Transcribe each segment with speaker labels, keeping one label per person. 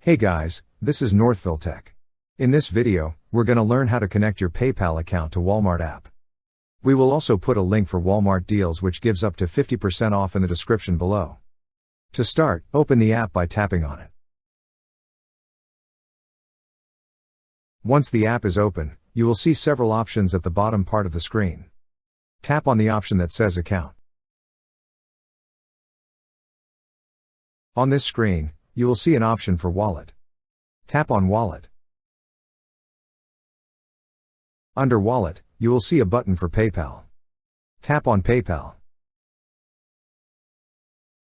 Speaker 1: Hey guys, this is Northville Tech. In this video, we're going to learn how to connect your PayPal account to Walmart app. We will also put a link for Walmart deals which gives up to 50% off in the description below. To start, open the app by tapping on it. Once the app is open, you will see several options at the bottom part of the screen. Tap on the option that says Account. On this screen, you will see an option for Wallet. Tap on Wallet. Under Wallet, you will see a button for PayPal. Tap on PayPal.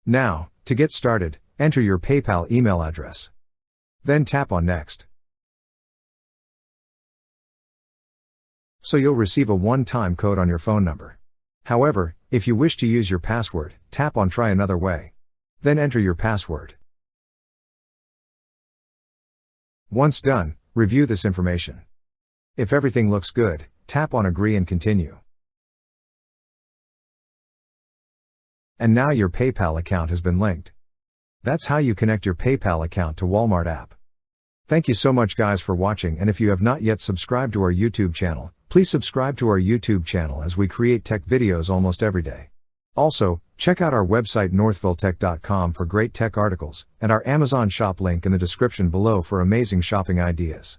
Speaker 1: Now, to get started, enter your PayPal email address. Then tap on Next. So you'll receive a one-time code on your phone number. However, if you wish to use your password, tap on Try Another Way. Then enter your password. Once done, review this information. If everything looks good, tap on Agree and Continue. And now your PayPal account has been linked. That's how you connect your PayPal account to Walmart app. Thank you so much guys for watching, and if you have not yet subscribed to our YouTube channel, please subscribe to our YouTube channel as we create tech videos almost every day. Also, check out our website northvilletech.com for great tech articles, and our Amazon shop link in the description below for amazing shopping ideas.